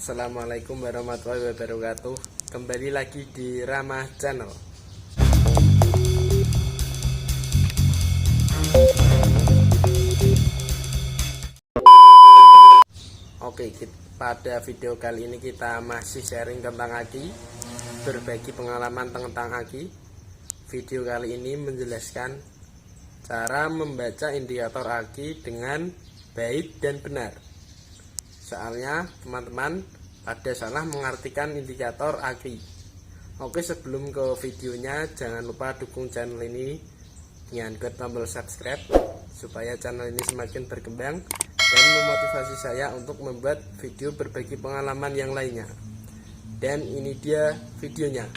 Assalamualaikum warahmatullahi wabarakatuh. Kembali lagi di Ramah Channel. Oke, pada video kali ini kita masih sharing tentang aki, berbagi pengalaman tentang aki. Video kali ini menjelaskan cara membaca indikator aki dengan baik dan benar. Soalnya teman-teman pada salah mengartikan indikator aki. Oke, sebelum ke videonya jangan lupa dukung channel ini dengan klik tombol subscribe supaya channel ini semakin berkembang dan memotivasi saya untuk membuat video berbagi pengalaman yang lainnya. Dan ini dia videonya.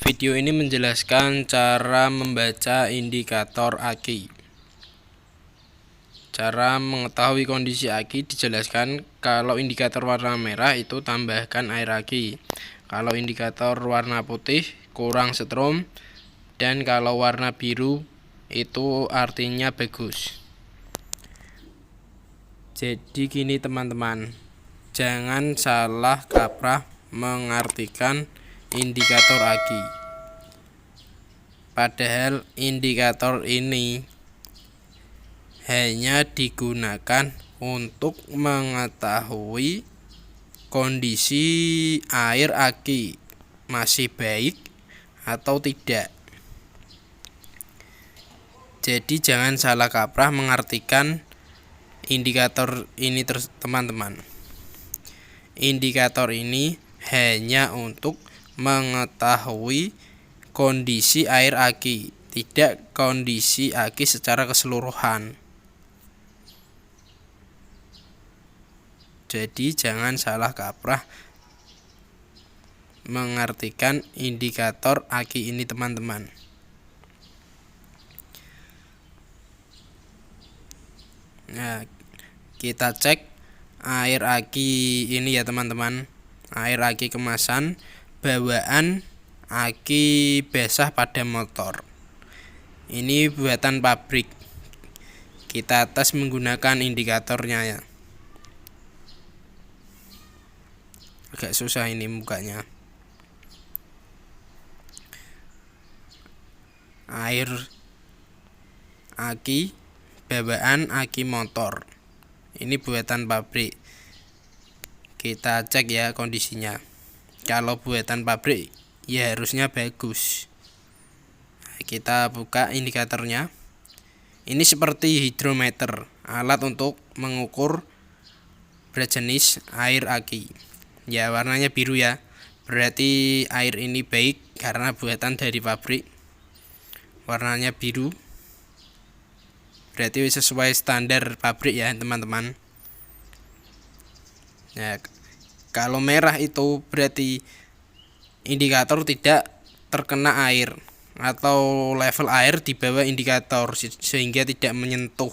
Video ini menjelaskan cara membaca indikator aki. Cara mengetahui kondisi aki dijelaskan. Kalau indikator warna merah itu tambahkan air aki. Kalau indikator warna putih kurang setrum. Dan kalau warna biru itu artinya bagus. Jadi gini teman-teman, jangan salah kaprah mengartikan indikator aki. Padahal indikator ini hanya digunakan untuk mengetahui kondisi air aki masih baik atau tidak. Jadi jangan salah kaprah mengartikan indikator ini teman-teman. Indikator ini hanya untuk mengetahui kondisi air aki, tidak kondisi aki secara keseluruhan. Jadi jangan salah kaprah mengartikan indikator aki ini teman-teman. Nah, kita cek air aki ini ya teman-teman. Air aki kemasan bawaan aki basah pada motor. Ini buatan pabrik. Kita tes menggunakan indikatornya ya. Agak susah ini mukanya. Air aki bawaan aki motor. Ini buatan pabrik. Kita cek ya kondisinya. Kalau buatan pabrik ya harusnya bagus. Kita buka indikatornya. Ini seperti hidrometer, alat untuk mengukur berat jenis air aki. Ya warnanya biru ya. Berarti air ini baik karena buatan dari pabrik. Warnanya biru. Berarti sesuai standar pabrik ya teman-teman. Nah, kalau merah itu berarti indikator tidak terkena air atau level air di bawah indikator sehingga tidak menyentuh.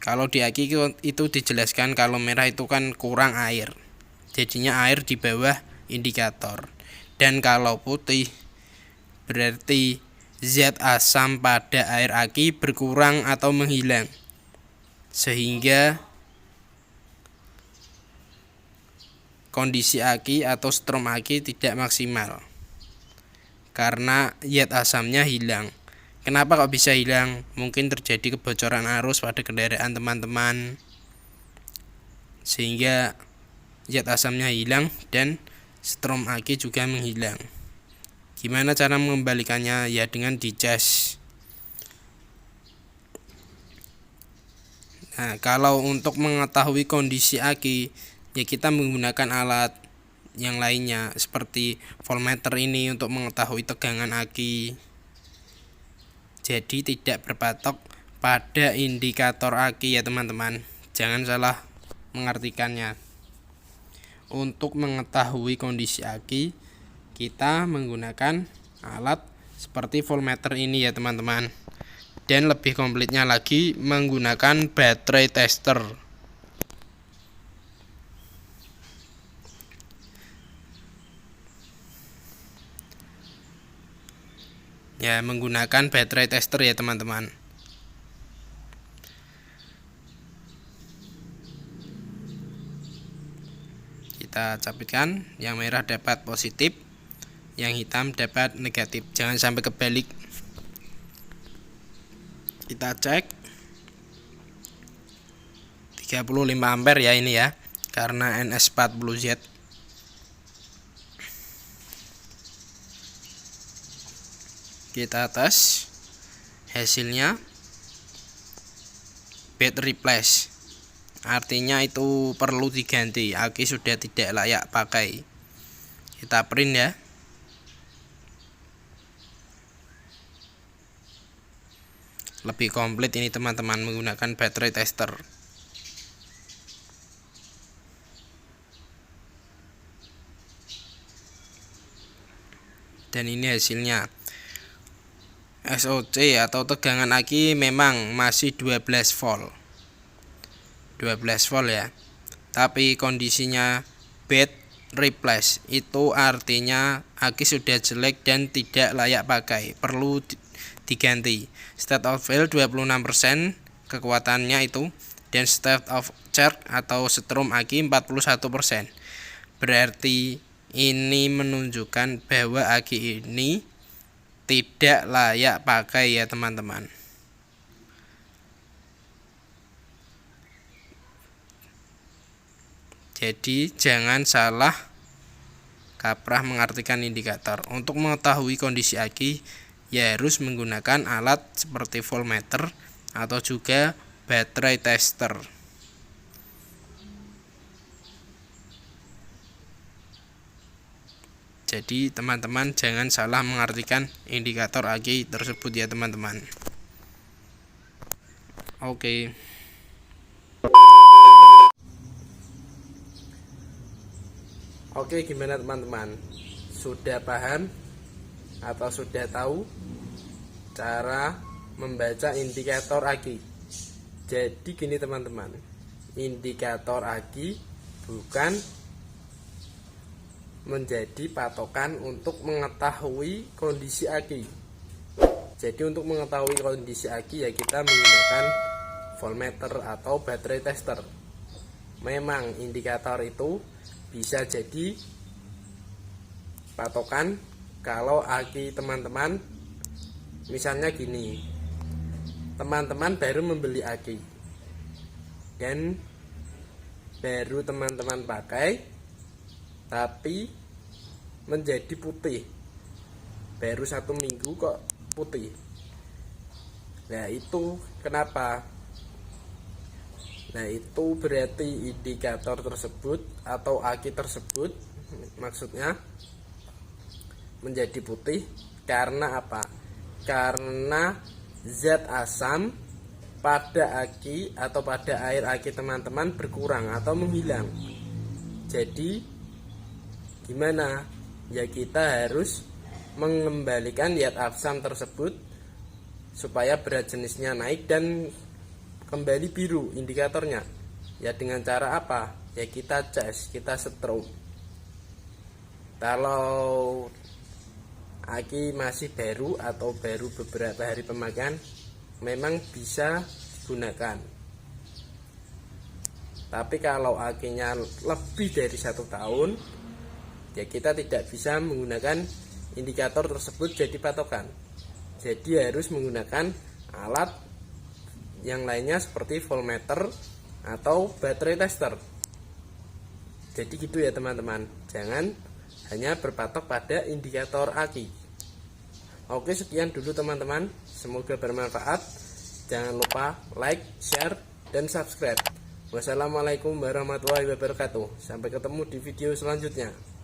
Kalau di aki itu dijelaskan kalau merah itu kan kurang air, jadinya air di bawah indikator. Dan kalau putih berarti zat asam pada air aki berkurang atau menghilang sehingga kondisi aki atau strom aki tidak maksimal karena zat asamnya hilang. Kenapa kok bisa hilang? Mungkin terjadi kebocoran arus pada kendaraan teman-teman sehingga zat asamnya hilang dan strom aki juga menghilang. Gimana cara mengembalikannya? Ya dengan dicas. Nah, kalau untuk mengetahui kondisi aki ya kita menggunakan alat yang lainnya seperti voltmeter ini untuk mengetahui tegangan aki. Jadi tidak berpatok pada indikator aki ya teman-teman. Jangan salah mengartikannya. Untuk mengetahui kondisi aki kita menggunakan alat seperti voltmeter ini ya teman-teman. Dan lebih komplitnya lagi menggunakan baterai tester. ya menggunakan baterai tester ya teman-teman. Kita capitkan, yang merah dapat positif, yang hitam dapat negatif, jangan sampai kebalik. Kita cek 35 ampere ya ini ya, karena NS40Z. Kita tes hasilnya bad replace, artinya itu perlu diganti, aki sudah tidak layak pakai. Kita print ya. Lebih komplit ini teman-teman menggunakan baterai tester. Dan ini hasilnya. SOC atau tegangan aki memang masih 12 volt. 12 volt ya. Tapi kondisinya bad replace, itu artinya aki sudah jelek dan tidak layak pakai, perlu diganti. State of fail 26% kekuatannya itu, dan state of charge atau strom aki 41%. Berarti ini menunjukkan bahwa aki ini tidak layak pakai ya teman-teman. Jadi jangan salah kaprah mengartikan indikator. Untuk mengetahui kondisi aki ya harus menggunakan alat seperti voltmeter atau juga baterai tester. Jadi teman-teman jangan salah mengartikan indikator aki tersebut ya teman-teman. Oke. Oke, gimana teman-teman? Sudah paham atau sudah tahu cara membaca indikator aki? Jadi gini teman-teman, indikator aki bukan menjadi patokan untuk mengetahui kondisi aki. Jadi untuk mengetahui kondisi aki ya kita menggunakan voltmeter atau baterai tester. Memang indikator itu bisa jadi patokan kalau aki teman-teman, misalnya gini, teman-teman baru membeli aki dan baru teman-teman pakai tapi menjadi putih, baru 1 minggu kok putih. Nah itu kenapa? Nah itu berarti indikator tersebut atau aki tersebut maksudnya menjadi putih karena apa? Karena zat asam pada aki atau pada air aki teman-teman berkurang atau menghilang. Jadi gimana? Ya kita harus mengembalikan zat asam tersebut supaya berat jenisnya naik dan kembali biru indikatornya. Ya dengan cara apa? Ya kita cas, kita strom. Kalau aki masih baru atau baru beberapa hari pemakaian memang bisa digunakan. Tapi kalau akinya lebih dari 1 tahun ya kita tidak bisa menggunakan indikator tersebut jadi patokan. Jadi harus menggunakan alat yang lainnya seperti voltmeter atau baterai tester. Jadi gitu ya teman-teman, jangan hanya berpatok pada indikator aki. Oke, sekian dulu teman-teman, semoga bermanfaat. Jangan lupa like, share, dan subscribe. Wassalamualaikum warahmatullahi wabarakatuh. Sampai ketemu di video selanjutnya.